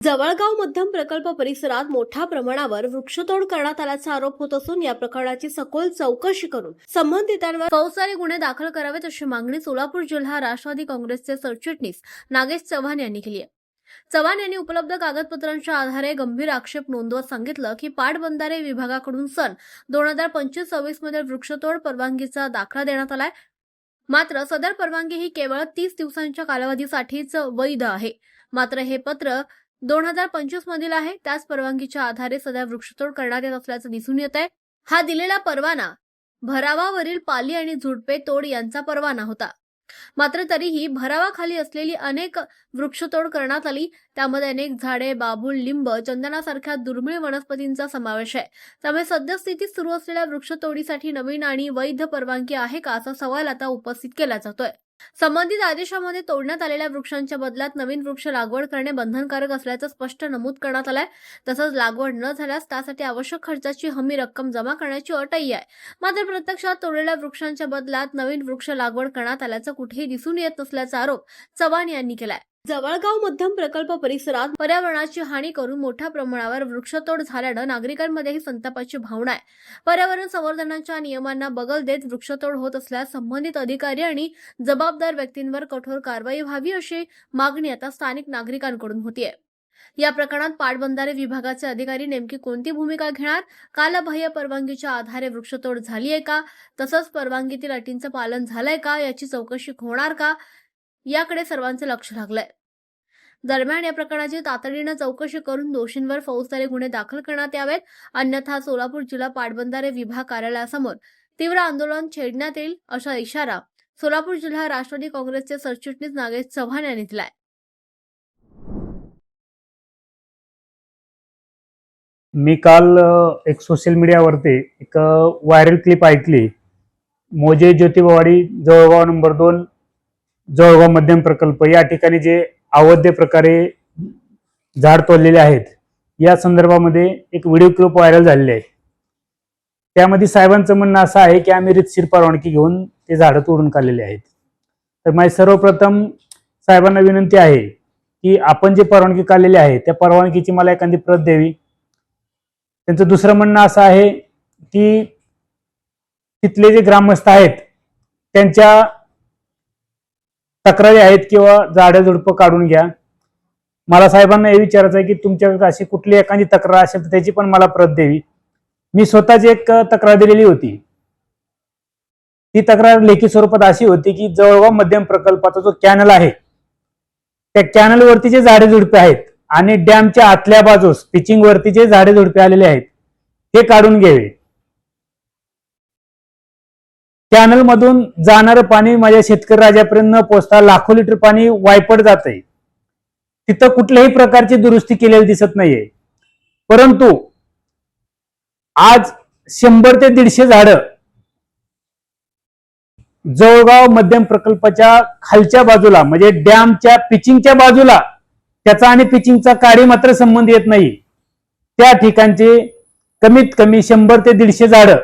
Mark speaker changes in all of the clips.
Speaker 1: जवळगाव मध्यम प्रकल्प परिसरात मोठ्या प्रमाणावर वृक्षतोड करण्यात आल्याचा आरोप होत असून या प्रकरणाची सखोल चौकशी करून संबंधितांवर फौजदारी गुन्हे दाखल करावेत अशी मागणी सोलापूर जिल्हा राष्ट्रवादी काँग्रेसचे सरचिटणीस नागेश चव्हाण यांनी केली आहे। चव्हाण यांनी उपलब्ध कागदपत्रांच्या आधारे गंभीर आक्षेप नोंदवत सांगितलं की पाटबंधारे विभागाकडून सन 2025-26 मध्ये वृक्षतोड परवानगीचा दाखला देण्यात आलाय। मात्र सदर परवानगी ही केवळ 30 दिवसांच्या कालावधीसाठीच वैध आहे। मात्र हे पत्र 2025 मधील आहे। त्याच परवानगीच्या आधारे सध्या वृक्षतोड करण्यात येत असल्याचं दिसून येत आहे। हा दिलेला परवाना भरावावरील पाली आणि झुडपे तोड यांचा परवाना होता। मात्र तरीही भरावाखाली असलेली अनेक वृक्षतोड करण्यात आली। त्यामध्ये अनेक झाडे, बाभूळ, लिंब, चंदनासारख्या दुर्मिळ वनस्पतींचा समावेश आहे। त्यामुळे सद्यस्थितीत सुरू असलेल्या वृक्षतोडीसाठी नवीन आणि वैध परवानगी आहे का असा सवाल आता उपस्थित केला जातोय। संबंधित आदेशामध्ये तोडण्यात आलेल्या वृक्षांच्या बदल्यात नवीन वृक्ष लागवड करणे बंधनकारक असल्याचं स्पष्ट नमूद करण्यात आलंय। तसंच लागवड न झाल्यास त्यासाठी आवश्यक खर्चाची हमी रक्कम जमा करण्याची अटही आहे। मात्र प्रत्यक्षात तोडलेल्या वृक्षांच्या बदल्यात नवीन वृक्ष लागवड करण्यात आल्याचं कुठेही दिसून येत नसल्याचा आरोप चव्हाण यांनी केलाय। जवळगाव मध्यम प्रकल्प परिसरात पर्यावरणाची हानी करून मोठ्या प्रमाणावर वृक्षतोड झाल्यानं नागरिकांमध्येही संतापाची भावना आहे। पर्यावरण संवर्धनाच्या नियमांना बगल देत वृक्षतोड होत असल्यास संबंधित अधिकारी आणि जबाबदार व्यक्तींवर कठोर कारवाई व्हावी अशी मागणी आता स्थानिक नागरिकांकडून होतीये। या प्रकरणात पाटबंधारे विभागाचे अधिकारी नेमकी कोणती भूमिका घेणार? कालबाह्य परवानगीच्या आधारे वृक्षतोड झाली आहे का? तसंच परवानगीतील अटींचं पालन झालंय का याची चौकशी होणार का? याकडे सर्वांचे लक्ष लागलंय। दरम्यान या प्रकरणाची तातडीने चौकशी करून दोषींवर फौजदारी गुन्हे दाखल करण्यात यावेत, अन्यथा सोलापूर जिल्हा पाटबंधारे विभाग कार्यालयासमोर तीव्र आंदोलन छेडण्यात येईल असा इशारा सोलापूर जिल्हा राष्ट्रवादी काँग्रेसचे सरचिटणीस नागेश चव्हाण यांनी दिलाय।
Speaker 2: मी काल एक सोशल मीडियावरती एक व्हायरल क्लिप ऐकली। मोजे ज्योतिबावाडी जवळगाव नंबर 2 जवळगाव मध्यम प्रकल्प या ठिकाणी जे अवैध प्रकारे झाड तोडलेले आहेत या संदर्भामध्ये एक व्हिडिओ क्लिप व्हायरल झालेली आहे। त्यामध्ये साहेबांचं म्हणणं असं आहे की आम्ही रीतसर परवानगी घेऊन ते झाडं तोडून काढलेले आहेत। तर माझी सर्वप्रथम साहेबांना विनंती आहे की आपण जे परवानगी काढलेली आहे त्या परवानगीची मला एखादी प्रत द्यावी। त्यांचं दुसरं म्हणणं असं आहे की तिथले जे ग्रामस्थ आहेत त्यांच्या तक्रारी आहेत किंवा झाडं झुडपं काढून घ्या। मला साहेबांना हे विचारायचं आहे की तुमच्याकडे अशी कुठली एखादी तक्रार असेल तर त्याची पण मला प्रत द्यावी। मी स्वतःच एक तक्रार दिलेली होती। ती तक्रार लेखी स्वरूपात अशी होती की जवळगाव मध्यम प्रकल्पाचा जो कॅनल आहे त्या कॅनलवरती जे झाडे झुडपे आहेत आणि डॅमच्या आतल्या बाजूस पिचिंग वरती जे झाडे झुडपे आलेले आहेत ते काढून घ्यावे। कॅनल मधून जाणारं पाणी माझ्या शेतकरी राजापर्यंत न पोहोचता लाखो लिटर पाणी वायपट जात आहे। तिथं कुठल्याही प्रकारची दुरुस्ती केलेली दिसत नाहीये। परंतु आज 100 ते 150 झाडं जवळगाव मध्यम प्रकल्पाच्या खालच्या बाजूला म्हणजे डॅमच्या पिचिंगच्या बाजूला त्याचा आणि पिचिंगचा काही मात्र संबंध येत नाही। त्या ठिकाणचे कमीत कमी 100 ते 150 झाडं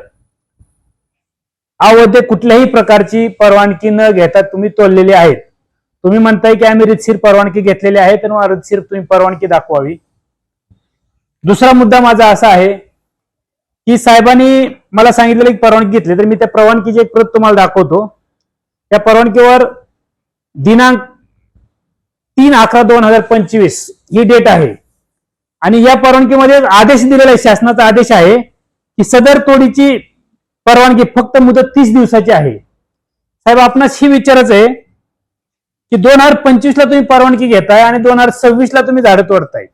Speaker 2: अवैध कुठल्याही प्रकारची परवानगी न घेता तुम्ही तोडलेले आहेत। तुम्ही म्हणताय की आम्ही रीतसर परवानगी घेतलेली आहे तर रीतसर तुम्ही परवानगी दाखवावी। दुसरा मुद्दा माझा असा आहे की साहेबांनी मला सांगितलेलं की परवानगी घेतली तर मी त्या परवानगीची एक प्रत तुम्हाला दाखवतो। त्या परवानगीवर दिनांक 3/11/2025 ही डेट आहे आणि या परवानगीमध्ये आदेश दिलेला आहे, शासनाचा आदेश आहे की सदर तोडीची परवानगी फक्त मुदत 30 दिवसाची आहे। साहेब आपणास ही विचारायचं आहे की 2025 ला तुम्ही परवानगी घेताय आणि 2026 ला तुम्ही झाडं तोडताय।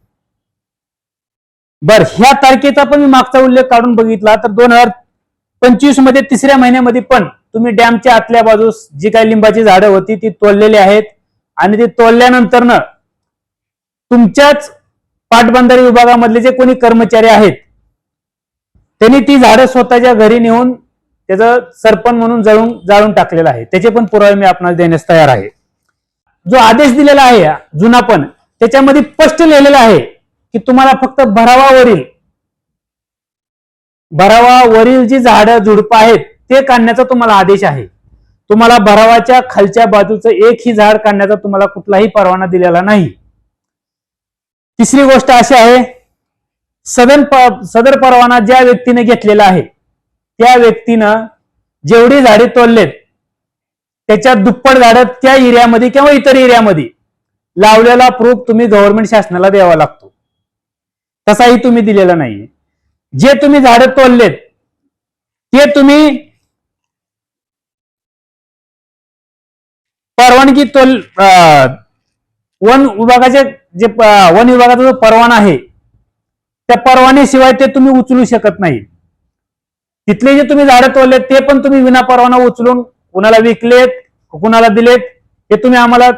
Speaker 2: बर ह्या तारखेचा पण मी मागचा उल्लेख काढून बघितला तर 2025 मध्ये 3ऱ्या महिन्यामध्ये पण तुम्ही डॅमच्या आतल्या बाजूस जी काही लिंबाची झाडं होती ती तोडलेली आहेत आणि ती तोडल्यानंतर तुमच्याच पाटबंधारे विभागामधले जे कोणी कर्मचारी आहेत त्यांनी ती झाडं स्वतःच्या घरी नेऊन त्याचं सरपण म्हणून जाळून टाकलेलं आहे। त्याचे पण पुरावे मी आपल्याला देण्यास तयार आहे। जो आदेश दिलेला आहे जुना पण त्याच्यामध्ये स्पष्ट लिहिलेलं आहे की तुम्हाला फक्त भरावावरील जी झाडं झुडपं आहेत ते काढण्याचा तुम्हाला आदेश आहे। तुम्हाला भरावाच्या खालच्या बाजूचं एकही झाड काढण्याचा तुम्हाला कुठलाही परवाना दिलेला नाही। तिसरी गोष्ट अशी आहे, सदर परवाना ज्या व्यक्तीने घेतलेला आहे त्या व्यक्तीनं जेवढी झाडे तोडलेत त्याच्या दुप्पट झाडं त्या एरियामध्ये किंवा इतर एरियामध्ये लावलेला प्रूफ तुम्ही गव्हर्नमेंट शासनाला द्यावा लागतो. तसाही तुम्ही दिलेला नाहीये. जे तुम्ही झाडं तोडलेत ते तुम्ही परवानगी वन विभागाचे जे वन विभागाचा जो परवाना आहे त्या परवान्याशिवाय ते तुम्ही उचलू शकत नाही. तिथले जे तुम्ही झाडं तोडलेत ते पण तुम्ही विना परवाना उचलून कुणाला विकलेत, कुणाला दिलेत हे तुम्ही आम्हाला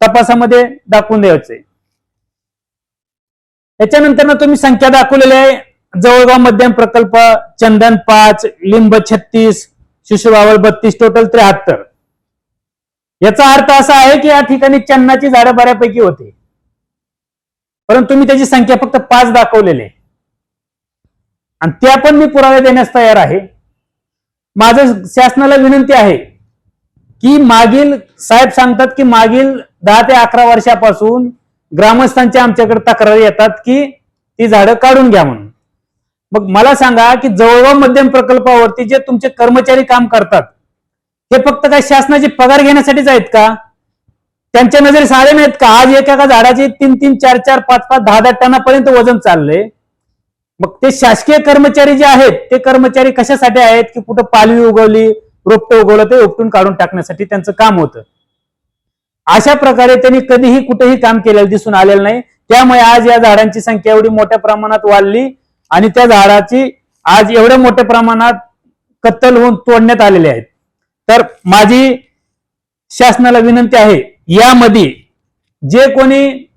Speaker 2: तपासामध्ये दाखवून द्यायचंय. त्याच्यानंतर तुम्ही संख्या दाखवलेली आहे, जवळगाव मध्यम प्रकल्प, चंदन 5, लिंब 36, शिशुबावळ 32, टोटल 73. याचा अर्थ असा आहे की या ठिकाणी चन्नाची झाडं बऱ्यापैकी होते, परंतु तुम्ही त्याची संख्या फक्त 5 दाखवलेली आहे आणि त्या पण मी पुरावे देण्यास तयार आहे. माझं शासनाला विनंती आहे की मागील साहेब सांगतात की मागील 10 ते 11 वर्षापासून ग्रामस्थांच्या आमच्याकडे तक्रारी येतात की ती झाडं काढून घ्या म्हणून. मग मला सांगा की जवळगाव मध्यम प्रकल्पावरती जे तुमचे कर्मचारी काम करतात हे फक्त काय शासनाचे पगार घेण्यासाठीच आहेत का? त्यांच्या नजरेस आले नाहीत का? आज एका झाडाची 3-3, 4-4, 5-5, 10-10 टनापर्यंत वजन चाललंय. मग ते शासकीय कर्मचारी जे आहेत ते कर्मचारी कशासाठी आहेत की कुठं पालवी उगवली, रोपटं उगवलं ते उपटून काढून टाकण्यासाठी त्यांचं काम होतं. अशा प्रकारे त्यांनी कधीही कुठेही काम केलेलं दिसून आलेलं नाही. त्यामुळे आज या झाडांची संख्या एवढी मोठ्या प्रमाणात वाढली आणि त्या झाडाची आज एवढ्या मोठ्या प्रमाणात कत्तल होऊन तोडण्यात आलेले आहेत. तर माझी शासनाला विनंती आहे, यामध्ये जे कोणी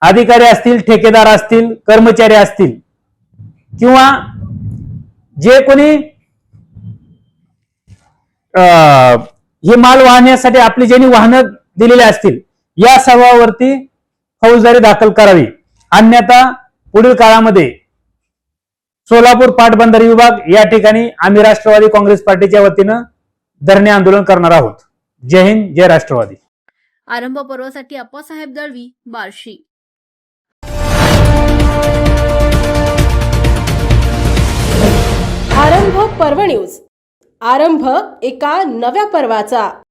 Speaker 2: अधिकारी असतील, ठेकेदार असतील, कर्मचारी असतील किंवा जे कोणी हे माल वाहण्यासाठी आपली ज्यांनी वाहनं दिलेली असतील या सर्वांवरती फौजदारी दाखल करावी. अन्यथा पुढील काळामध्ये सोलापूर पाटबंधारे विभाग या ठिकाणी आम्ही राष्ट्रवादी काँग्रेस पार्टीच्या वतीनं धरणे आंदोलन करणार आहोत. जय हिंद, जय राष्ट्रवादी.
Speaker 1: आरंभ पर्वासाठी अप्पासाहेब दळवी, बार्शी.
Speaker 3: आरंभ पर्व न्यूज. आरंभ एका नव्या पर्वाचा.